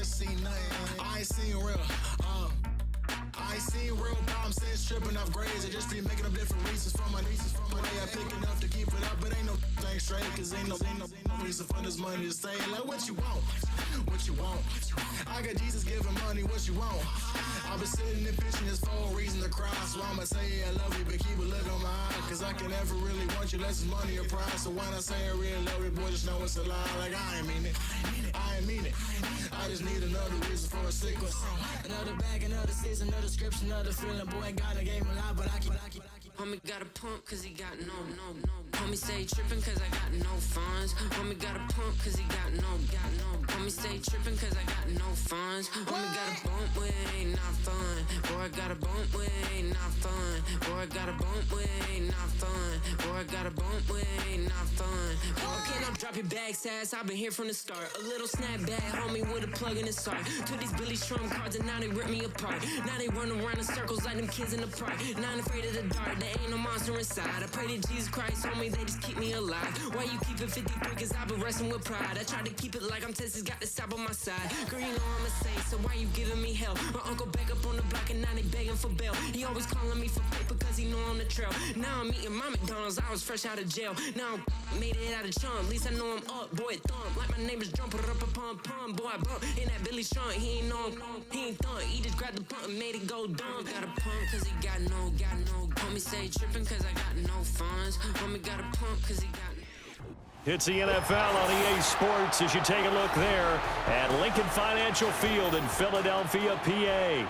seen nothing. I ain't seen real. I ain't seen real problems since tripping off grades. I just be making up different reasons for my way. I pick enough to keep it up, but ain't no thing straight. Cause ain't no reason for this money to stay. Like what you want, what you want. I got Jesus giving money, what you want. I've been sitting and pitching this for a reason to cry. So I'ma say I love you, but keep a look on my eye. Cause I can never really want you unless it's money or prize. So when I say I really love you, boy, just know it's a lie. Like I ain't mean it, I ain't mean it. I just need another reason for a sequence. Another bag, another season, another description, another feeling. Boy, God, I gave him a lot, but I keep. Homie got a pump cause he got no. Homie stay trippin' cause I got no funds. Homie got a pump cause he got no. Homie stay trippin' cause I got no funds. Homie got a bump with ain't not fun. Boy, I got a bump with ain't not fun. Boy, I got a bump with ain't not fun. Boy, I got a bump with ain't not fun. Boy, can I drop your bag, sass? I've been here from the start. A little snapback, homie, with a plug in his heart. Took these Billy Trump cards and now they rip me apart. Now they run around in circles like them kids in the park. Now I'm afraid of the dark, there ain't no monster inside. I pray to Jesus Christ, homie, they just keep me alive. Why you keep it 53? Cause I've been wrestling with pride. I try to keep it like I'm Texas, got the stop on my side. Girl, you know I'm a saint, so why you giving me hell? My uncle back up on the block and now they begging for bail. He always calling me for paper cause he know I'm the trail. Now I'm eating my McDonald's, I was fresh out of jail. Now I'm made it out of chump, at least I know I'm up, boy, thump. Like my neighbors jump, put up a pum. Boy, I bump in that Billy Trump, he ain't know, he ain't thump. He just grabbed the pump and made it go dumb. Got a pump cause he got no. Homie stay trippin' cause I got no funds. Homie got a pump cause he got no. It's the NFL on EA Sports as you take a look there at Lincoln Financial Field in Philadelphia, PA.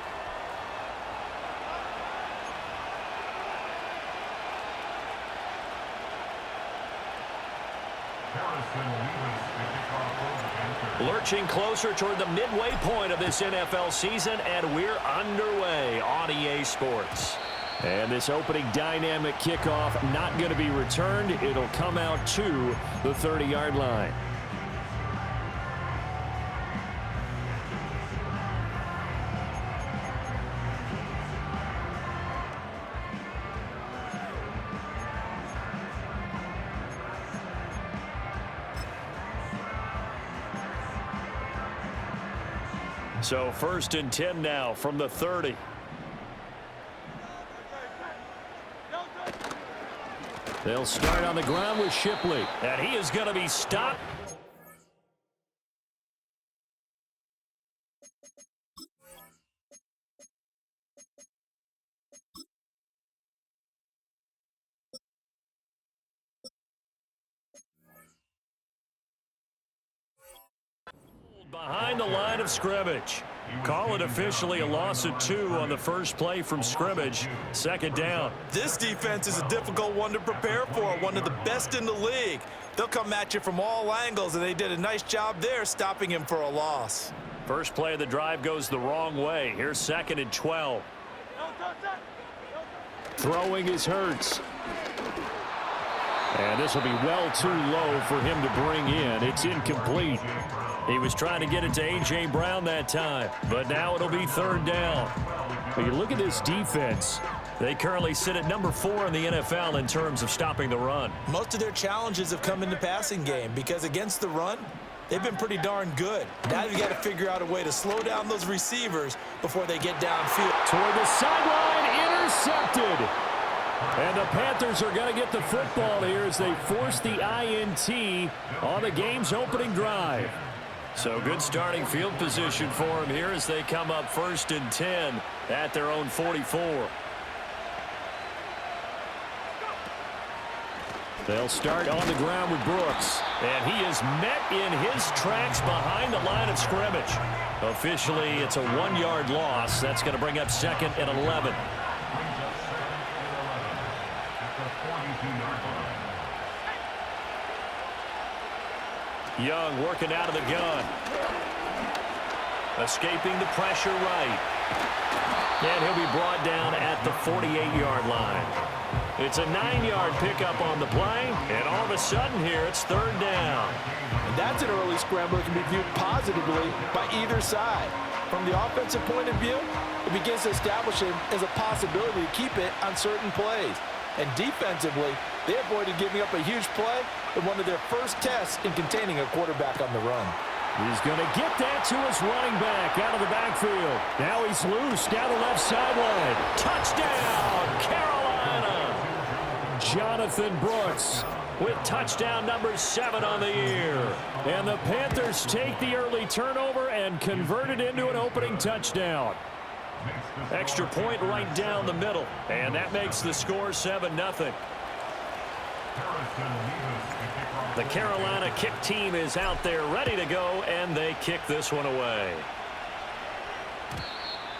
Lurching closer toward the midway point of this NFL season, and we're underway on EA Sports. And this opening dynamic kickoff not going to be returned. It'll come out to the 30-yard line. So 1st and 10 now from the 30. They'll start on the ground with Shipley, and he is going to be stopped. Behind the line of scrimmage. Call it officially a loss of 2 on the first play from scrimmage. 2nd down. This defense is a difficult one to prepare for, one of the best in the league. They'll come at you from all angles, and they did a nice job there stopping him for a loss. First play of the drive goes the wrong way. Here's 2nd and 12. Throwing is Hurts. And this will be well too low for him to bring in. It's incomplete. He was trying to get it to A.J. Brown that time, but now it'll be 3rd down. But you look at this defense. They currently sit at number 4 in the NFL in terms of stopping the run. Most of their challenges have come in the passing game because against the run, they've been pretty darn good. Now you've got to figure out a way to slow down those receivers before they get downfield. Toward the sideline, intercepted. And the Panthers are going to get the football here as they force the INT on the game's opening drive. So good starting field position for them here as they come up 1st and 10 at their own 44. They'll start on the ground with Brooks. And he is met in his tracks behind the line of scrimmage. Officially, it's a 1-yard loss. That's going to bring up 2nd and 11. Young working out of the gun. Escaping the pressure right. And he'll be brought down at the 48-yard line. It's a 9-yard pickup on the play, and all of a sudden here it's 3rd down. And that's an early scramble that can be viewed positively by either side. From the offensive point of view, it begins to establish it as a possibility to keep it on certain plays. And defensively, they avoided giving up a huge play in one of their first tests in containing a quarterback on the run. He's going to get that to his running back out of the backfield. Now he's loose down the left sideline. Touchdown, Carolina! Jonathan Brooks with touchdown number 7 on the year. And the Panthers take the early turnover and convert it into an opening touchdown. Extra point right down the middle. And that makes the score 7-0. The Carolina kick team is out there ready to go, and they kick this one away.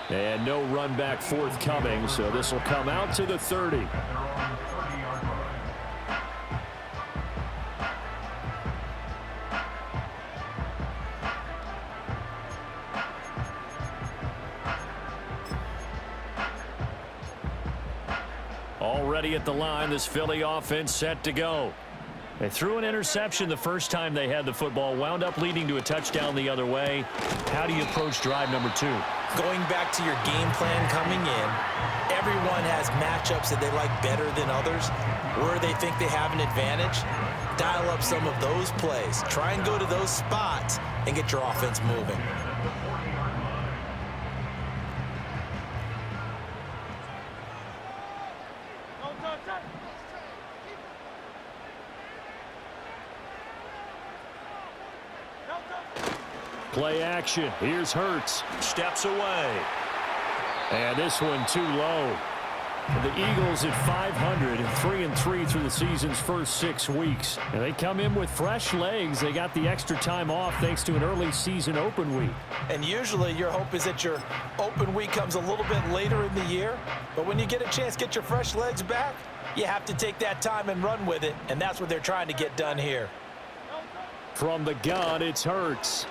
And no run back forthcoming, so this will come out to the 30. Already at the line, this Philly offense set to go. They threw an interception the first time they had the football, wound up leading to a touchdown the other way. How do you approach drive number 2? Going back to your game plan coming in, everyone has matchups that they like better than others. Where they think they have an advantage, dial up some of those plays. Try and go to those spots and get your offense moving. Play action. Here's Hurts. Steps away. And this one too low. The Eagles at 500, 3-3 through the season's first 6 weeks. And they come in with fresh legs. They got the extra time off thanks to an early season open week. And usually your hope is that your open week comes a little bit later in the year. But when you get a chance to get your fresh legs back, you have to take that time and run with it. And that's what they're trying to get done here. From the gun, it's Hurts.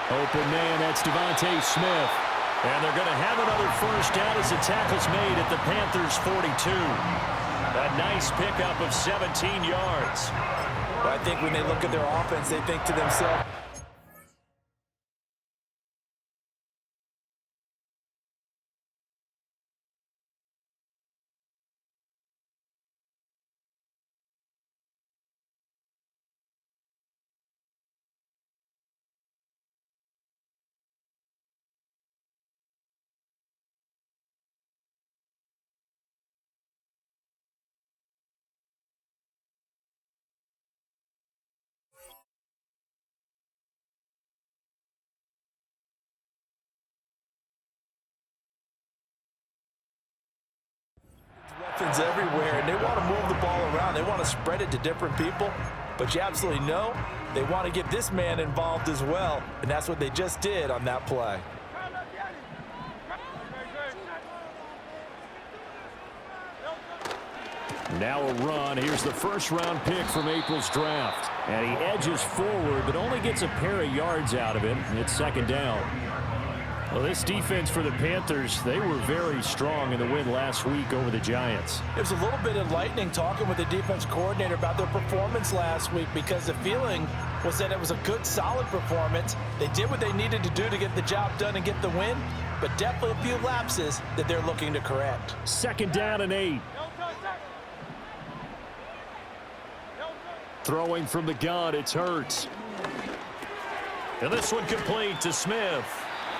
Open man, that's Devontae Smith. And they're going to have another first down as the tackle's made at the Panthers' 42. A nice pickup of 17 yards. Well, I think when they look at their offense, they think to themselves, weapons everywhere, and they want to move the ball around. They want to spread it to different people, but you absolutely know they want to get this man involved as well, and that's what they just did on that play. Now a run. Here's the first-round pick from April's draft. And he edges forward, but only gets a pair of yards out of it. It's second down. Well, this defense for the Panthers, they were very strong in the win last week over the Giants. It was a little bit enlightening talking with the defense coordinator about their performance last week, because the feeling was that it was a good, solid performance. They did what they needed to do to get the job done and get the win, but definitely a few lapses that they're looking to correct. Second down and 8. Throwing from the gun, it's Hurts. And this one complete to Smith.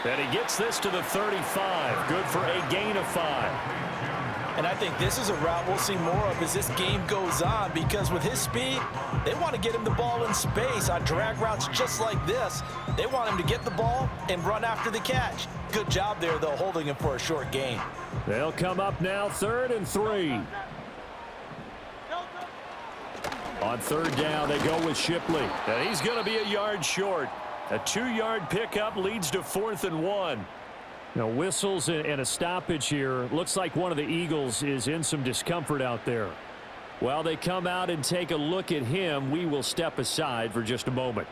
And he gets this to the 35. Good for a gain of 5. And I think this is a route we'll see more of as this game goes on, because with his speed, they want to get him the ball in space on drag routes just like this. They want him to get the ball and run after the catch. Good job there, though, holding him for a short gain. They'll come up now 3rd and 3. On 3rd down, they go with Shipley. And he's going to be a yard short. A 2-yard pickup leads to 4th and 1. Now, whistles and a stoppage here. Looks like one of the Eagles is in some discomfort out there. While they come out and take a look at him, we will step aside for just a moment.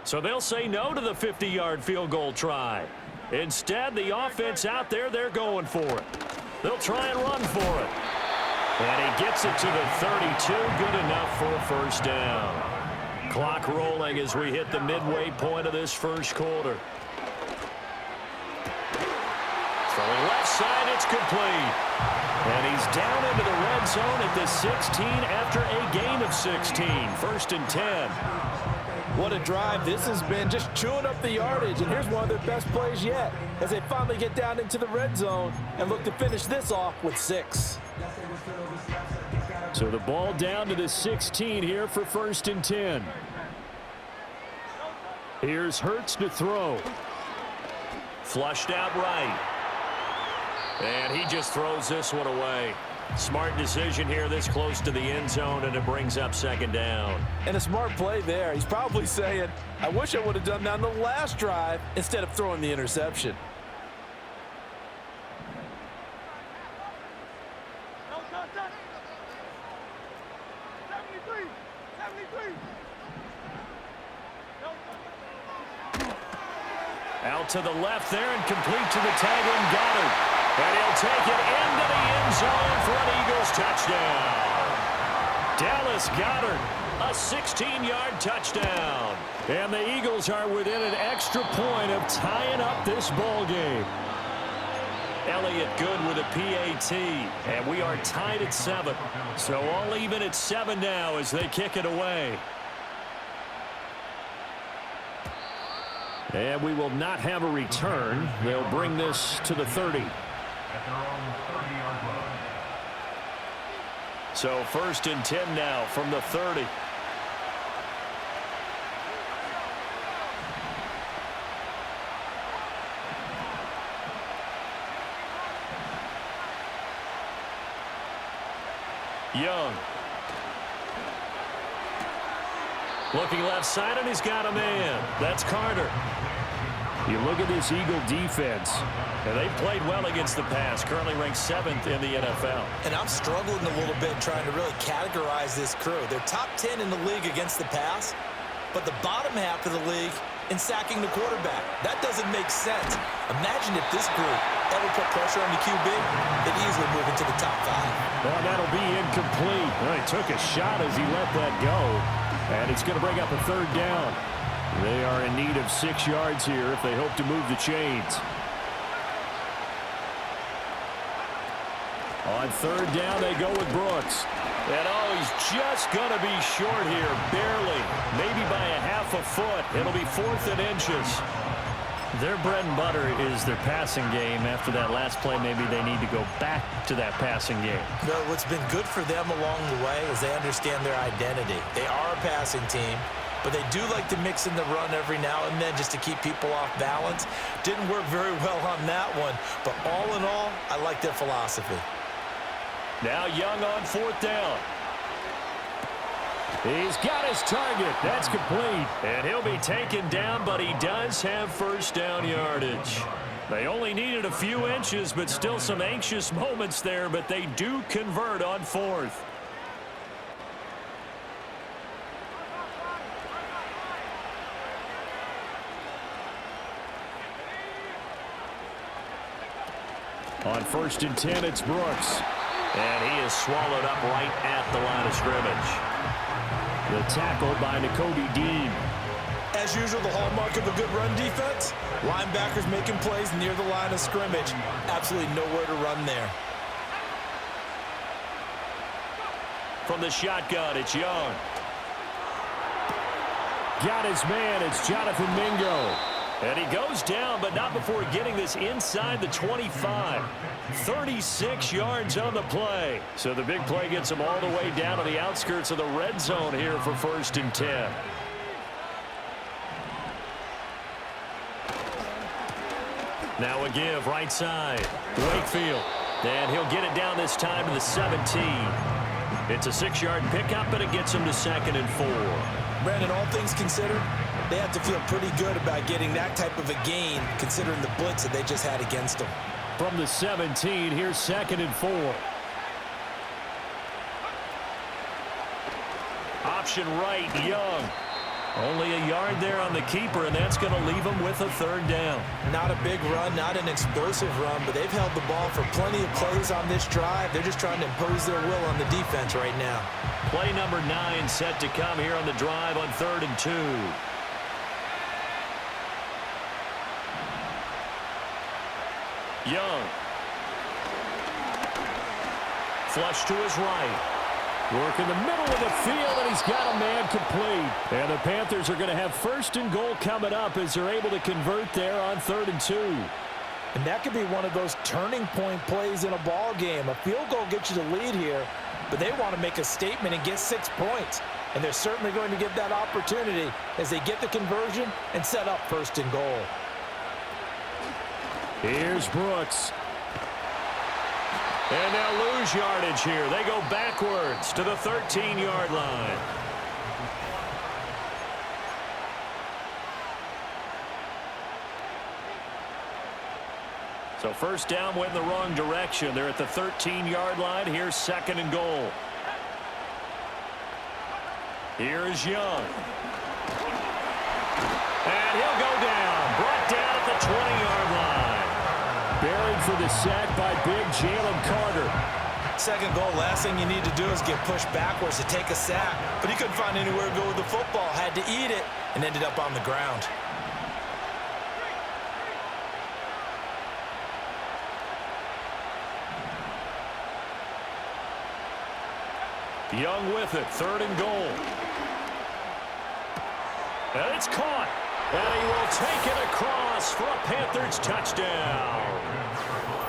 So they'll say no to the 50-yard field goal try. Instead, the offense out there, they're going for it. They'll try and run for it. And he gets it to the 32. Good enough for a first down. Clock rolling as we hit the midway point of this first quarter. Throwing It's complete. And he's down into the red zone at the 16 after a gain of 16. 1st and 10. What a drive this has been, just chewing up the yardage. And here's one of their best plays yet as they finally get down into the red zone and look to finish this off with 6. So the ball down to the 16 here for 1st and 10. Here's Hurts to throw. Flushed out right. And he just throws this one away. Smart decision here this close to the end zone, and it brings up 2nd down. And a smart play there. He's probably saying, I wish I would have done that on the last drive instead of throwing the interception. Out to the left there and complete to the tight end Goddard. And he'll take it into the end zone for an Eagles touchdown. Dallas Goedert, a 16-yard touchdown. And the Eagles are within an extra point of tying up this ball game. Elliott good with a PAT, and we are tied at 7. So all even at 7 now as they kick it away. And we will not have a return. They'll bring this to the 30. So 1st and 10 now from the 30. Young. Looking left side, and he's got a man. That's Carter. You look at this Eagle defense, and they've played well against the pass, currently ranked 7th in the NFL. And I'm struggling a little bit trying to really categorize this crew. They're top 10 in the league against the pass, but the bottom half of the league in sacking the quarterback. That doesn't make sense. Imagine if this group ever put pressure on the QB, they'd easily move into the top 5. Well, that'll be incomplete. Well, he took a shot as he let that go, and it's going to bring up a 3rd down. They are in need of 6 yards here if they hope to move the chains. On 3rd down, they go with Brooks. And he's just going to be short here, barely, maybe by a half a foot. It'll be 4th and inches. Their bread and butter is their passing game. After that last play, maybe they need to go back to that passing game. No, what's been good for them along the way is they understand their identity. They are a passing team, but they do like to mix in the run every now and then just to keep people off balance. Didn't work very well on that one, but all in all, I like their philosophy. Now Young on 4th down. He's got his target. That's complete. And he'll be taken down, but he does have 1st down yardage. They only needed a few inches, but still some anxious moments there, but they do convert on 4th. On 1st and 10, it's Brooks. And he is swallowed up right at the line of scrimmage. The tackle by Nakobe Dean. As usual, the hallmark of a good run defense, linebackers making plays near the line of scrimmage. Absolutely nowhere to run there. From the shotgun, it's Young. Got his man, it's Jonathan Mingo. And he goes down, but not before getting this inside the 25. 36 yards on the play. So the big play gets him all the way down to the outskirts of the red zone here for 1st and 10. Now a give right side. Wakefield. And he'll get it down this time to the 17. It's a 6-yard pickup, but it gets him to 2nd and 4. Brandon, all things considered, they have to feel pretty good about getting that type of a gain considering the blitz that they just had against them. From the 17, here's 2nd and 4. Option right, Young. Only a yard there on the keeper, and that's going to leave him with a 3rd down. Not a big run, not an explosive run, but they've held the ball for plenty of plays on this drive. They're just trying to impose their will on the defense right now. Play number 9 set to come here on the drive on 3rd and 2. Young. Flush to his right. Work in the middle of the field, and he's got a man complete. And the Panthers are going to have 1st and goal coming up as they're able to convert there on 3rd and 2. And that could be one of those turning point plays in a ball game. A field goal gets you the lead here, but they want to make a statement and get 6 points. And they're certainly going to get that opportunity as they get the conversion and set up 1st and goal. Here's Brooks. And they'll lose yardage here. They go backwards to the 13-yard line. So 1st down went in the wrong direction. They're at the 13-yard line. Here's 2nd and goal. Here is Young. And he'll go down. Brought down at the 20-yard line. Buried for the sack by big Jalen Carter. 2nd goal, last thing you need to do is get pushed backwards to take a sack. But he couldn't find anywhere to go with the football. Had to eat it and ended up on the ground. Young with it, 3rd and goal. And it's caught. And he will take it across for a Panthers touchdown.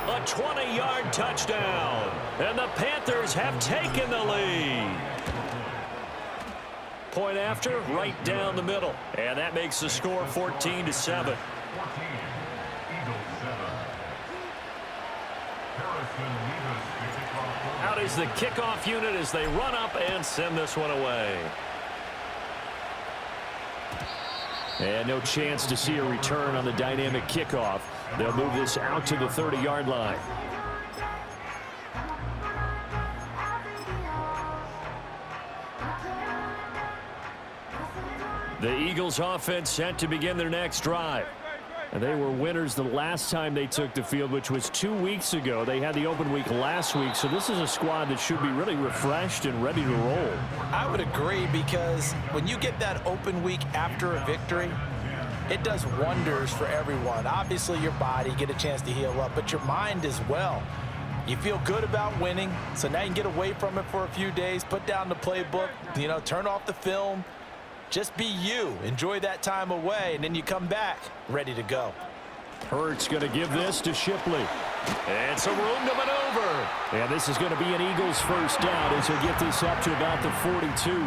A 20-yard touchdown. And the Panthers have taken the lead. Point after, right down the middle. And that makes the score 14-7. Out is the kickoff unit as they run up and send this one away. And no chance to see a return on the dynamic kickoff. They'll move this out to the 30-yard line. The Eagles offense set to begin their next drive. And they were winners the last time they took the field, which was 2 weeks ago. They had the open week last week, so this is a squad that should be really refreshed and ready to roll. I would agree, because when you get that open week after a victory, it does wonders for everyone. Obviously, your body, get a chance to heal up, but your mind as well. You feel good about winning, so now you can get away from it for a few days, put down the playbook, turn off the film. Just be you. Enjoy that time away, and then you come back ready to go. Hurts going to give this to Shipley. And some room to maneuver. And this is going to be an Eagles 1st down as they get this up to about the 42.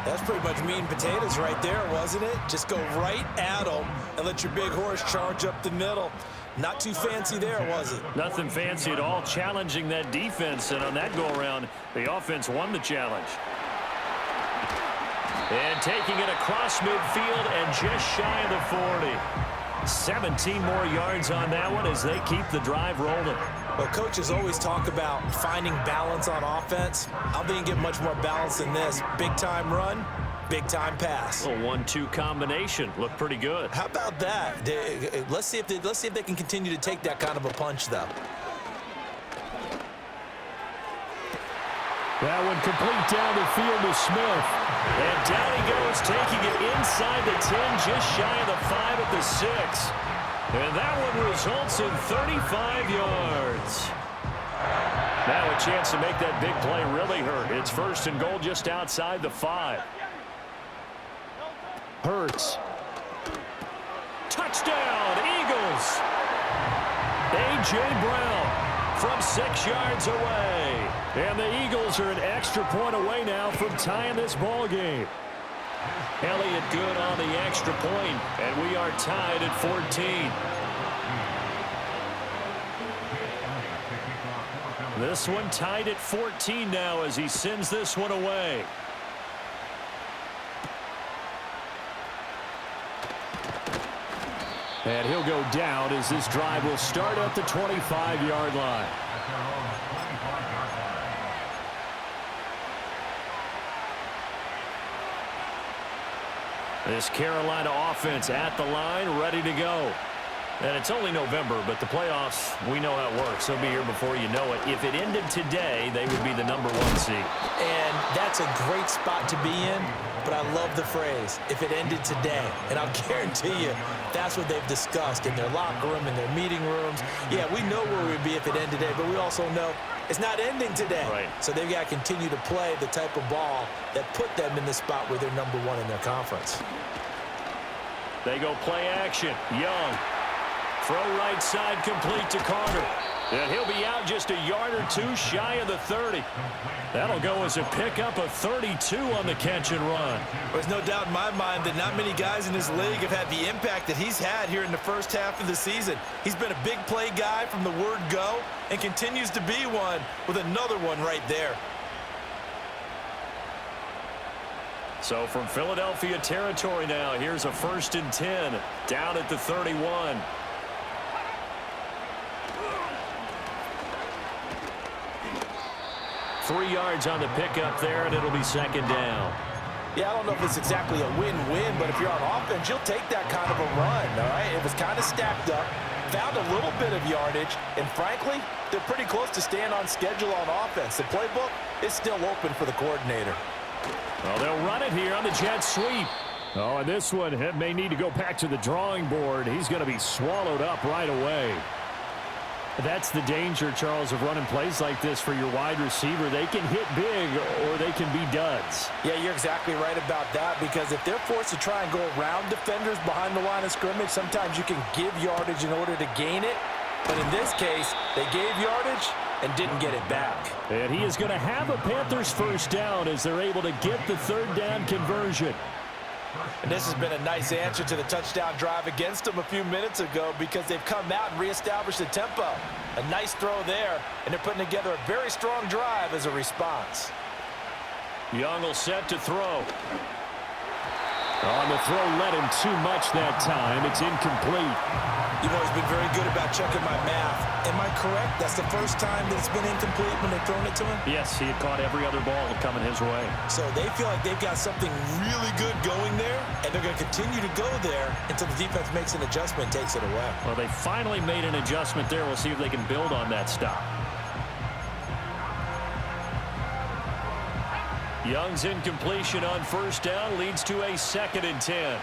That's pretty much meat and potatoes right there, wasn't it? Just go right at them and let your big horse charge up the middle. Not too fancy there, was it? Nothing fancy at all, challenging that defense. And on that go-around, the offense won the challenge. And taking it across midfield and just shy of the 40. 17 more yards on that one as they keep the drive rolling. Well, coaches always talk about finding balance on offense. I don't think you get much more balance than this. Big-time run, big-time pass. A 1-2 combination. Looked pretty good. How about that? Let's see if they can continue to take that kind of a punch, though. That one complete down the field to Smith. And down he goes, taking it inside the 10, just shy of the 5 at the 6. And that one results in 35 yards. Now a chance to make that big play really hurt. It's 1st and goal just outside the 5. Hurts. Touchdown, Eagles. A.J. Brown from 6 yards away. And the Eagles are an extra point away now from tying this ball game. Elliott good on the extra point, and we are tied at 14. This one tied at 14 now as he sends this one away. And he'll go down as this drive will start at the 25-yard line. This Carolina offense at the line, ready to go. And it's only November, but the playoffs, we know how it works. They'll be here before you know it. If it ended today, they would be the #1 seed. And that's a great spot to be in, but I love the phrase, if it ended today. And I'll guarantee you, that's what they've discussed in their locker room, in their meeting rooms. Yeah, we know where we'd be if it ended today, but we also know It's not ending today. Right. So they've got to continue to play the type of ball that put them in the spot where they're number one in their conference. They go play action. Young. Throw right side complete to Carter. And he'll be out just a yard or two shy of the 30. That'll go as a pickup of 32 on the catch and run. There's no doubt in my mind that not many guys in this league have had the impact that he's had here in the first half of the season. He's been a big play guy from the word go and continues to be one with another one right there. So from Philadelphia territory now, here's a 1st and 10 down at the 31. Three yards on the pickup there, and it'll be 2nd down. Yeah, I don't know if it's exactly a win-win, but if you're on offense, you'll take that kind of a run, all right? It was kind of stacked up, found a little bit of yardage, and frankly, they're pretty close to staying on schedule on offense. The playbook is still open for the coordinator. Well, they'll run it here on the jet sweep. Oh, and this one may need to go back to the drawing board. He's going to be swallowed up right away. That's the danger, Charles, of running plays like this for your wide receiver. They can hit big or they can be duds. Yeah, you're exactly right about that, because if they're forced to try and go around defenders behind the line of scrimmage, sometimes you can give yardage in order to gain it. But in this case, they gave yardage and didn't get it back. And he is going to have a Panthers 1st down as they're able to get the 3rd down conversion. And this has been a nice answer to the touchdown drive against them a few minutes ago, because they've come out and reestablished the tempo. A nice throw there, and they're putting together a very strong drive as a response. Young will set to throw. On the throw, let him too much that time. It's incomplete. You've always been very good about checking my math. Am I correct? That's the first time that it's been incomplete when they've thrown it to him? Yes, he had caught every other ball coming his way. So they feel like they've got something really good going there, and they're going to continue to go there until the defense makes an adjustment and takes it away. Well, they finally made an adjustment there. We'll see if they can build on that stop. Young's incompletion on 1st down leads to a 2nd and 10.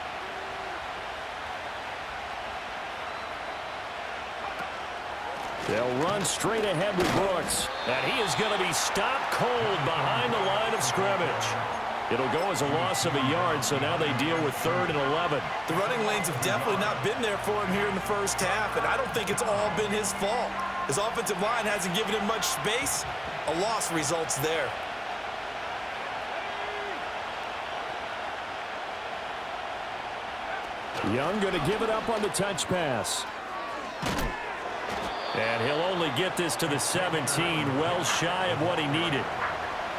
They'll run straight ahead with Brooks. And he is going to be stopped cold behind the line of scrimmage. It'll go as a loss of a yard, so now they deal with 3rd and 11. The running lanes have definitely not been there for him here in the first half, and I don't think it's all been his fault. His offensive line hasn't given him much space. A loss results there. Young going to give it up on the touch pass. And he'll only get this to the 17, well shy of what he needed.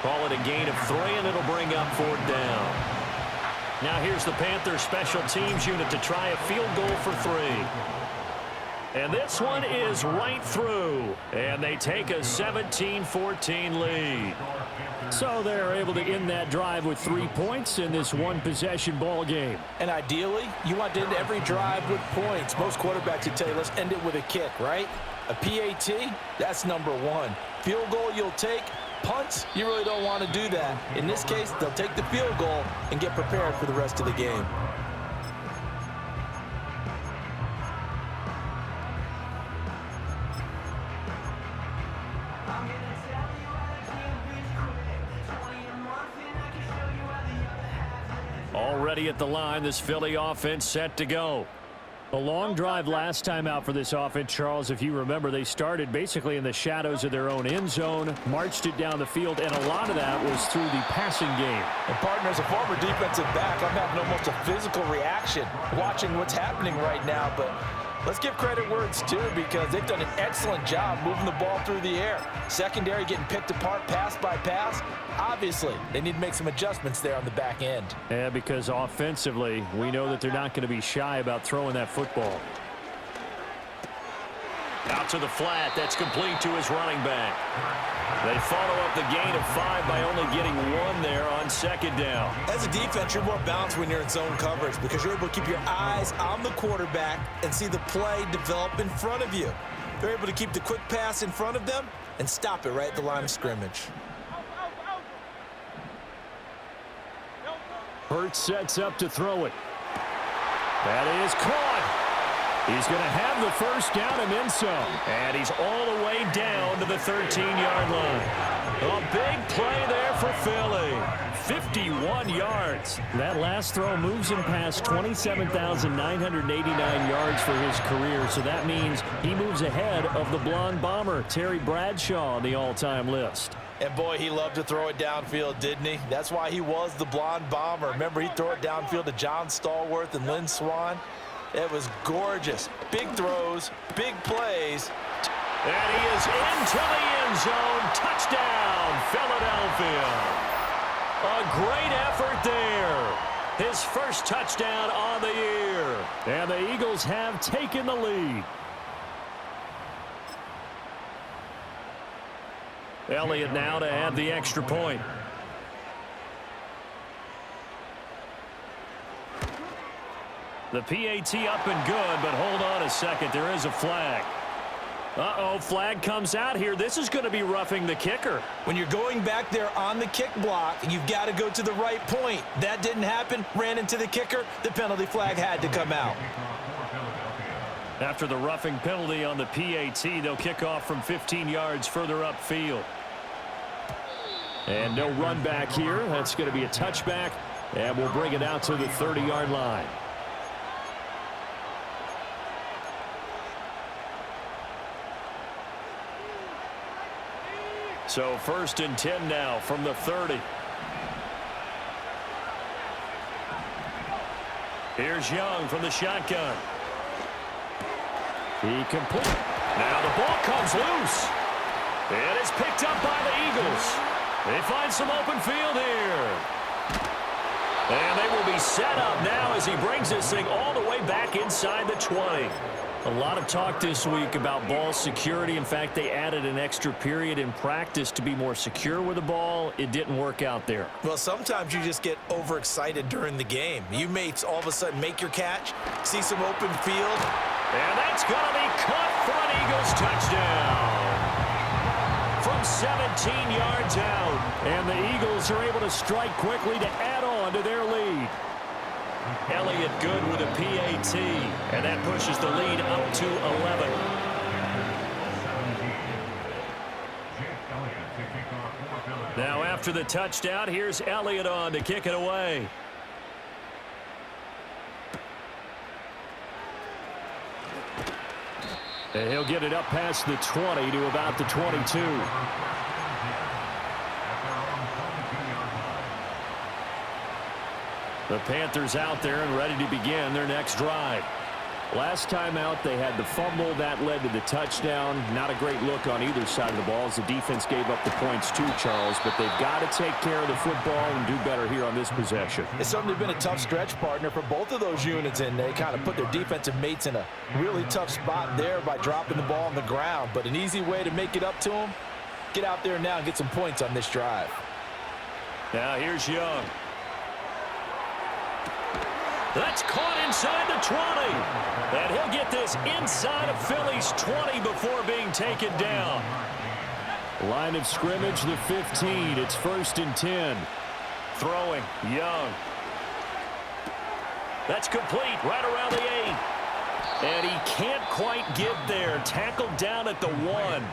Call it a gain of 3, and it'll bring up 4th down. Now here's the Panthers special teams unit to try a field goal for 3. And this one is right through. And they take a 17-14 lead. So they're able to end that drive with 3 points in this one-possession ball game. And ideally, you want to end every drive with points. Most quarterbacks would tell you, let's end it with a kick, right? A PAT, that's number 1. Field goal you'll take. Punts, you really don't want to do that. In this case, they'll take the field goal and get prepared for the rest of the game. Already at the line, this Philly offense set to go. A long drive last time out for this offense, Charles. If you remember, they started basically in the shadows of their own end zone, marched it down the field, and a lot of that was through the passing game. And partner, as a former defensive back, I'm having almost a physical reaction watching what's happening right now. But let's give credit where it's due, because they've done an excellent job moving the ball through the air. Secondary getting picked apart pass by pass. Obviously, they need to make some adjustments there on the back end. Yeah, because offensively, we know that they're not going to be shy about throwing that football. Out to the flat. That's complete to his running back. They follow up the gain of 5 by only getting 1 there on 2nd down. As a defense, you're more balanced when you're in zone coverage, because you're able to keep your eyes on the quarterback and see the play develop in front of you. They're able to keep the quick pass in front of them and stop it right at the line of scrimmage. Hurts sets up to throw it. That is caught. He's going to have the first down and then some. And he's all the way down to the 13-yard line. A big play there for Philly. 51 yards. That last throw moves him past 27,989 yards for his career. So that means he moves ahead of the blonde bomber, Terry Bradshaw, on the all-time list. And boy, he loved to throw it downfield, didn't he? That's why he was the blonde bomber. Remember, he'd throw it downfield to John Stallworth and Lynn Swann. It was gorgeous. Big throws, big plays. And he is into the end zone. Touchdown, Philadelphia. A great effort there. His first touchdown on the year. And the Eagles have taken the lead. Elliott now to add the extra point. The PAT up and good, but hold on a second. There is a flag. Uh-oh, flag comes out here. This is going to be roughing the kicker. When you're going back there on the kick block, you've got to go to the right point. That didn't happen. Ran into the kicker. The penalty flag had to come out. After the roughing penalty on the PAT, they'll kick off from 15 yards further upfield. And no run back here. That's going to be a touchback, and we'll bring it out to the 30-yard line. So 1st and 10 now from the 30. Here's Young from the shotgun. He complete. Now the ball comes loose. It is picked up by the Eagles. They find some open field here. And they will be set up now as he brings this thing all the way back inside the 20. A lot of talk this week about ball security. In fact, they added an extra period in practice to be more secure with the ball. It didn't work out there. Well, sometimes you just get overexcited during the game. You may all of a sudden make your catch, see some open field. And that's going to be caught for an Eagles touchdown. From 17 yards out. And the Eagles are able to strike quickly to add on to their lead. Elliott good with a PAT, and that pushes the lead up to 11. Now after the touchdown, here's Elliott on to kick it away. And he'll get it up past the 20 to about the 22. The Panthers out there and ready to begin their next drive. Last time out, they had the fumble. That led to the touchdown. Not a great look on either side of the ball as the defense gave up the points too, Charles. But they've got to take care of the football and do better here on this possession. It's certainly been a tough stretch, partner, for both of those units, and they kind of put their defensive mates in a really tough spot there by dropping the ball on the ground. But an easy way to make it up to them, get out there now and get some points on this drive. Now here's Young. That's caught inside the 20. And he'll get this inside of Philly's 20 before being taken down. Line of scrimmage, the 15. It's 1st and 10. Throwing, Young. That's complete, right around the 8. And he can't quite get there. Tackled down at the 1.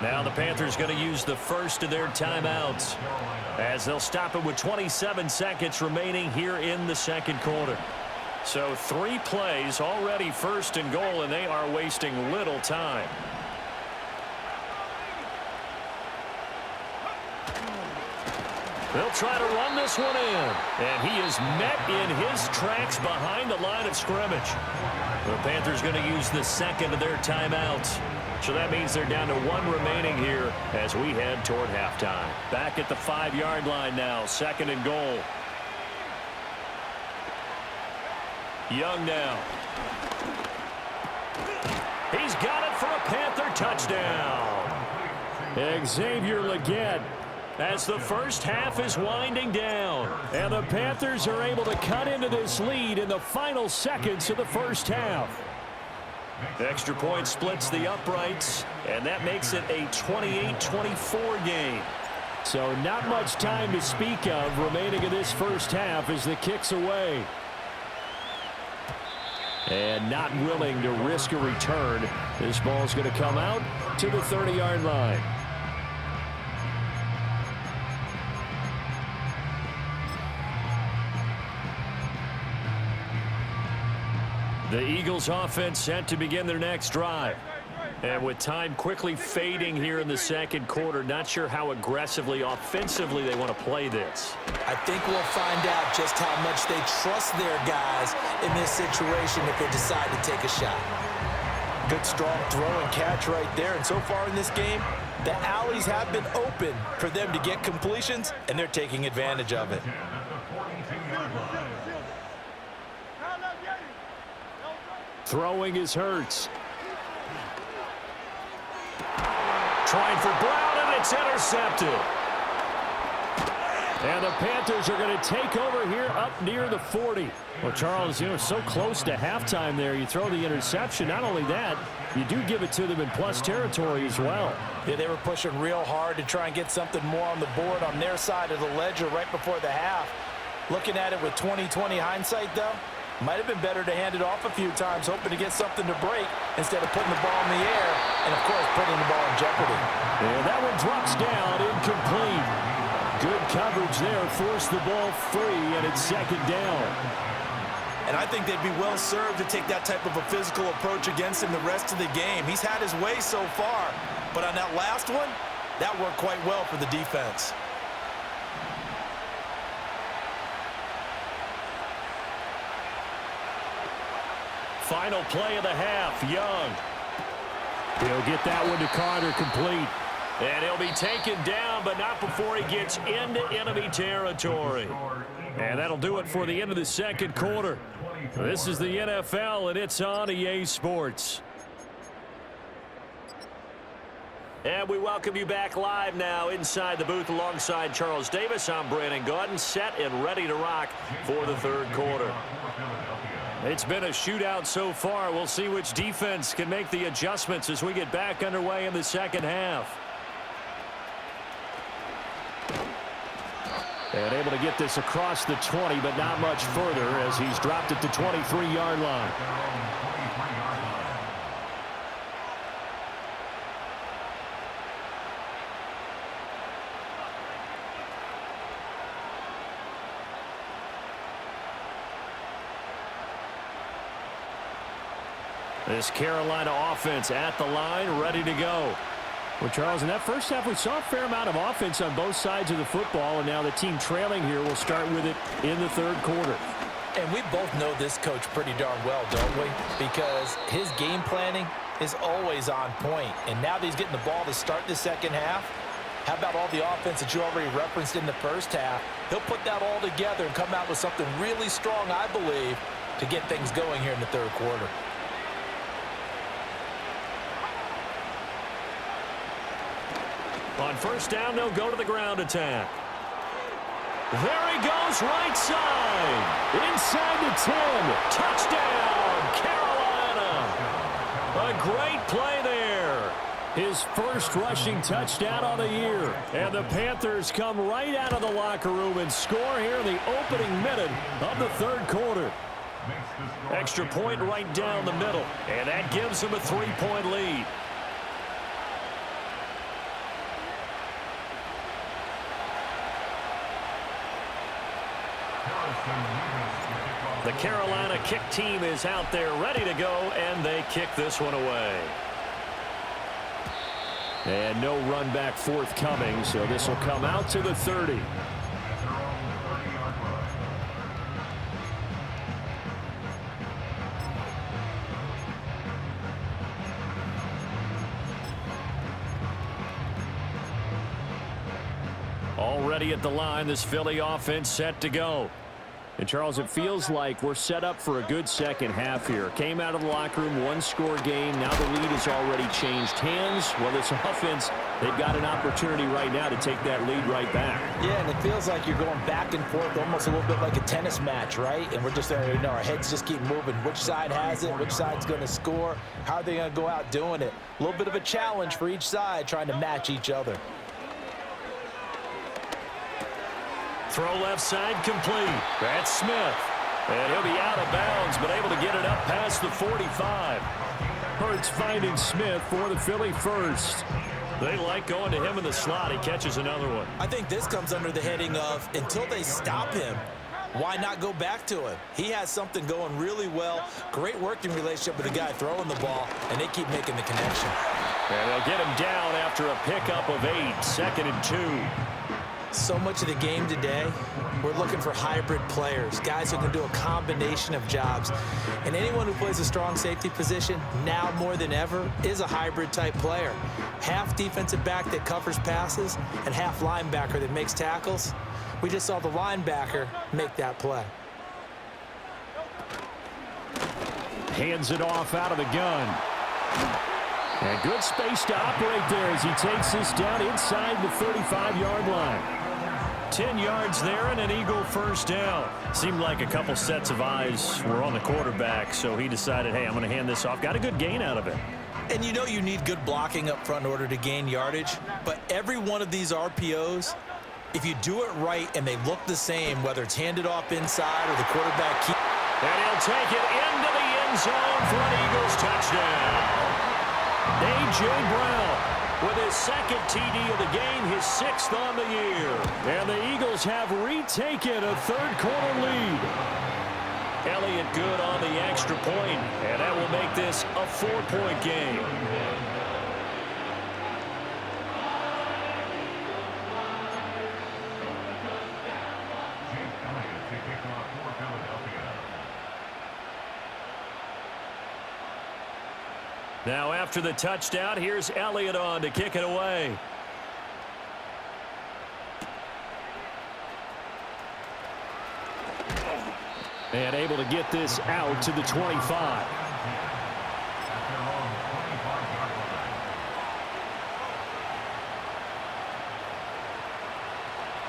Now the Panthers going to use the first of their timeouts as they'll stop it with 27 seconds remaining here in the second quarter. So 3 plays already 1st and goal, and they are wasting little time. They'll try to run this one in, and he is met in his tracks behind the line of scrimmage. The Panthers going to use the second of their timeouts. So that means they're down to 1 remaining here as we head toward halftime. Back at the 5-yard line now, 2nd and goal. Young now. He's got it for a Panther touchdown. Xavier Legette as the first half is winding down. And the Panthers are able to cut into this lead in the final seconds of the first half. Extra point splits the uprights, and that makes it a 28-24 game. So not much time to speak of remaining in this first half as the kick's away. And not willing to risk a return. This ball's going to come out to the 30-yard line. The Eagles offense set to begin their next drive. And with time quickly fading here in the second quarter, not sure how aggressively, offensively they want to play this. I think we'll find out just how much they trust their guys in this situation if they decide to take a shot. Good strong throw and catch right there. And so far in this game, the alleys have been open for them to get completions, and they're taking advantage of it. Throwing is Hurts. Trying for Brown, and it's intercepted. And the Panthers are going to take over here up near the 40. Well, Charles, so close to halftime there. You throw the interception. Not only that, you do give it to them in plus territory as well. Yeah, they were pushing real hard to try and get something more on the board on their side of the ledger right before the half. Looking at it with 20/20 hindsight, though, might have been better to hand it off a few times, hoping to get something to break instead of putting the ball in the air and, of course, putting the ball in jeopardy. And that one drops down, incomplete. Good coverage there, forced the ball free, and it's second down. And I think they'd be well served to take that type of a physical approach against him the rest of the game. He's had his way so far, but on that last one, that worked quite well for the defense. Final play of the half, Young. He'll get that one to Carter, complete. And he'll be taken down, but not before he gets into enemy territory. And that'll do it for the end of the second quarter. This is the NFL, and it's on EA Sports. And we welcome you back live now inside the booth alongside Charles Davis. I'm Brandon Gaudin, set and ready to rock for the third quarter. It's been a shootout so far. We'll see which defense can make the adjustments as we get back underway in the second half. And able to get this across the 20, but not much further as he's dropped it to 23-yard line. This Carolina offense at the line, ready to go. Well, Charles, in that first half, we saw a fair amount of offense on both sides of the football, and now the team trailing here will start with it in the third quarter. And we both know this coach pretty darn well, don't we? Because his game planning is always on point. And now that he's getting the ball to start the second half, how about all the offense that you already referenced in the first half? He'll put that all together and come out with something really strong, I believe, to get things going here in the third quarter. On first down, they'll go to the ground attack. There he goes, right side. Inside the 10. Touchdown, Carolina. A great play there. His first rushing touchdown on the year. And the Panthers come right out of the locker room and score here in the opening minute of the third quarter. Extra point right down the middle. And that gives them a 3-point lead. The Carolina kick team is out there ready to go, and they kick this one away. And no run back forthcoming, so this will come out to the 30. Already at the line, this Philly offense set to go. And, Charles, it feels like we're set up for a good second half here. Came out of the locker room, one-score game. Now the lead has already changed hands. Well, this offense, they've got an opportunity right now to take that lead right back. Yeah, and it feels like you're going back and forth almost a little bit like a tennis match, right? And we're just there, our heads just keep moving. Which side has it? Which side's going to score? How are they going to go out doing it? A little bit of a challenge for each side trying to match each other. Throw left side complete. That's Smith. And he'll be out of bounds, but able to get it up past the 45. Hurts finding Smith for the Philly first. They like going to him in the slot. He catches another one. I think this comes under the heading of until they stop him, why not go back to him? He has something going really well. Great working relationship with the guy throwing the ball, and they keep making the connection. And they'll get him down after a pickup of 8, 2nd and 2. So much of the game today, we're looking for hybrid players, guys who can do a combination of jobs. And anyone who plays a strong safety position, now more than ever, is a hybrid type player. Half defensive back that covers passes and half linebacker that makes tackles. We just saw the linebacker make that play. Hands it off out of the gun. And good space to operate there as he takes this down inside the 35-yard line. 10 yards there and an Eagle first down. Seemed like a couple sets of eyes were on the quarterback, so he decided, hey, I'm going to hand this off. Got a good gain out of it. And you know you need good blocking up front in order to gain yardage, but every one of these RPOs, if you do it right and they look the same, whether it's handed off inside or the quarterback keep. And he'll take it into the end zone for an Eagles touchdown. A.J. Brown with his second TD of the game, his 6th on the year. And the Eagles have retaken a third-quarter lead. Elliott good on the extra point, and that will make this a 4-point game. Now after the touchdown, here's Elliott on to kick it away. And able to get this out to the 25.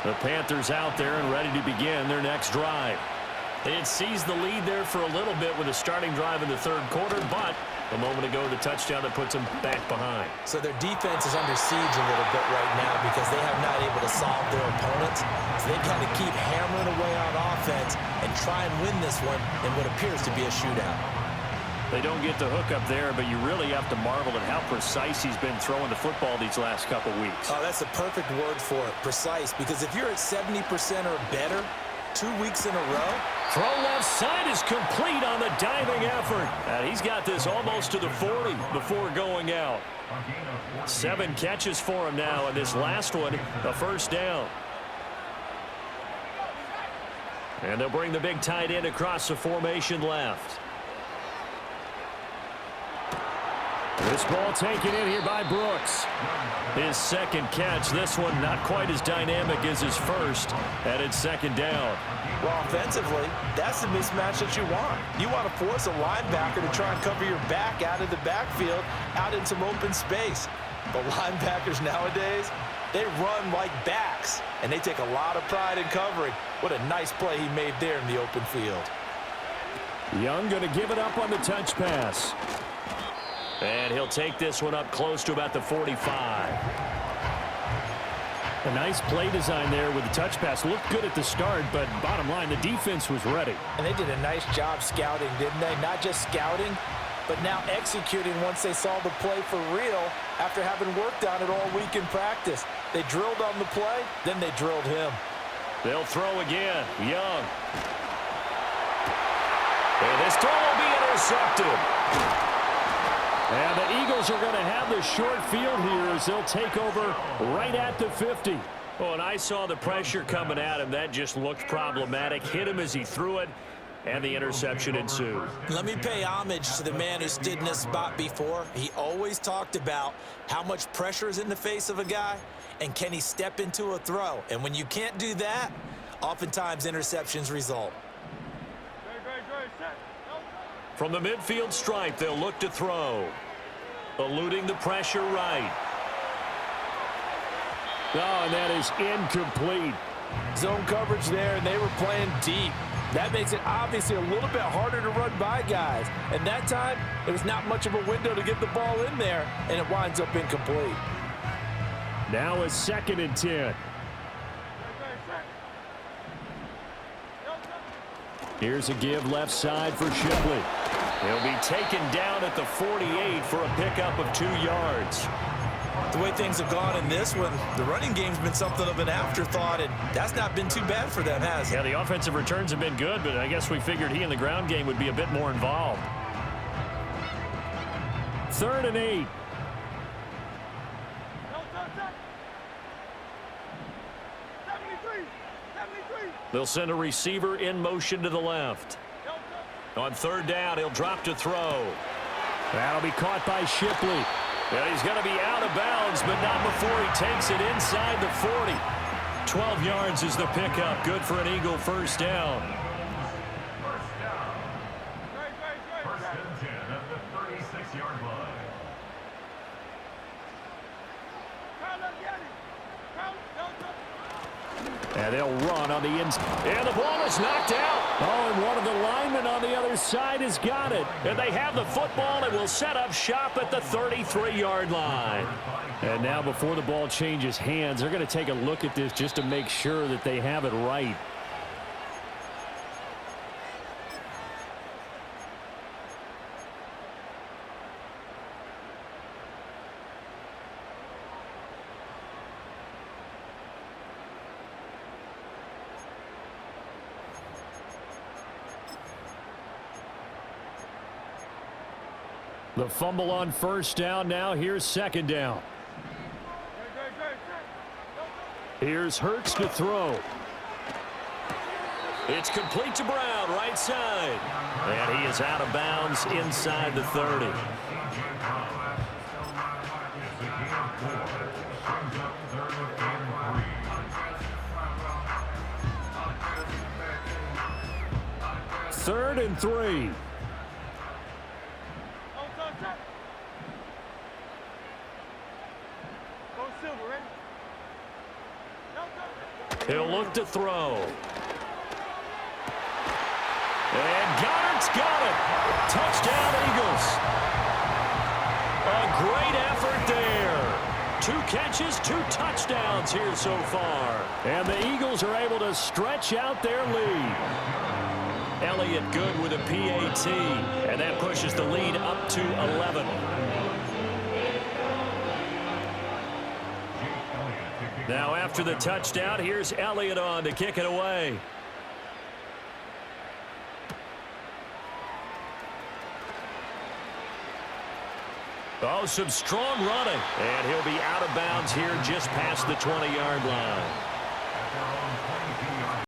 The Panthers out there and ready to begin their next drive. They had seized the lead there for a little bit with a starting drive in the third quarter, but a moment ago, the touchdown that puts them back behind. So their defense is under siege a little bit right now because they have not able to solve their opponents. So they've got to keep hammering away on offense and try and win this one in what appears to be a shootout. They don't get the hook up there, but you really have to marvel at how precise he's been throwing the football these last couple weeks. Oh, that's the perfect word for it, precise, because if you're at 70% or better 2 weeks in a row. Throw left side is complete on the diving effort. And he's got this almost to the 40 before going out. 7 catches for him now, and this last one, a first down. And they'll bring the big tight end across the formation left. This ball taken in here by Brooks. His second catch. This one not quite as dynamic as his first, and it's second down. Well, offensively, that's the mismatch that you want. You want to force a linebacker to try and cover your back out of the backfield, out in some open space. But linebackers nowadays, they run like backs, and they take a lot of pride in covering. What a nice play he made there in the open field. Young going to give it up on the touch pass. And he'll take this one up close to about the 45. A nice play design there with the touch pass. Looked good at the start, but bottom line, the defense was ready. And they did a nice job scouting, didn't they? Not just scouting, but now executing once they saw the play for real after having worked on it all week in practice. They drilled on the play, then they drilled him. They'll throw again. Young. And this throw will be intercepted. And the Eagles are going to have the short field here as they'll take over right at the 50. Oh, and I saw the pressure coming at him. That just looked problematic. Hit him as he threw it, and the interception ensued. Let me pay homage to the man who stood in this spot before. He always talked about how much pressure is in the face of a guy, and can he step into a throw. And when you can't do that, oftentimes interceptions result. From the midfield stripe, they'll look to throw. Eluding the pressure right. Oh, and that is incomplete. Zone coverage there, and they were playing deep. That makes it obviously a little bit harder to run by guys. And that time, there was not much of a window to get the ball in there, and it winds up incomplete. Now a 2nd and 10. Here's a give left side for Shipley. He'll be taken down at the 48 for a pickup of 2 yards. The way things have gone in this one, the running game's been something of an afterthought, and that's not been too bad for them, has it? Yeah, the offensive returns have been good, but I guess we figured he in the ground game would be a bit more involved. 3rd and 8. They'll send a receiver in motion to the left. On 3rd down, he'll drop to throw. That'll be caught by Shipley. And he's going to be out of bounds, but not before he takes it inside the 40. 12 yards is the pickup. Good for an Eagle first down. First and 10 at the 36-yard line. And they'll run on the inside. And the ball is knocked out. Oh, and one of the linemen on the other side has got it. And they have the football and will set up shop at the 33-yard line. And now before the ball changes hands, they're going to take a look at this just to make sure that they have it right. The fumble on 1st down. Now here's 2nd down. Here's Hurts to throw. It's complete to Brown, right side. And he is out of bounds inside the 30. Third and 3. He'll look to throw. And Goddard's got it. Touchdown, Eagles. A great effort there. 2 catches, 2 touchdowns here so far. And the Eagles are able to stretch out their lead. Elliott good with a PAT. And that pushes the lead up to 11. Now after the touchdown, here's Elliott on to kick it away. Oh, some strong running. And he'll be out of bounds here just past the 20-yard line.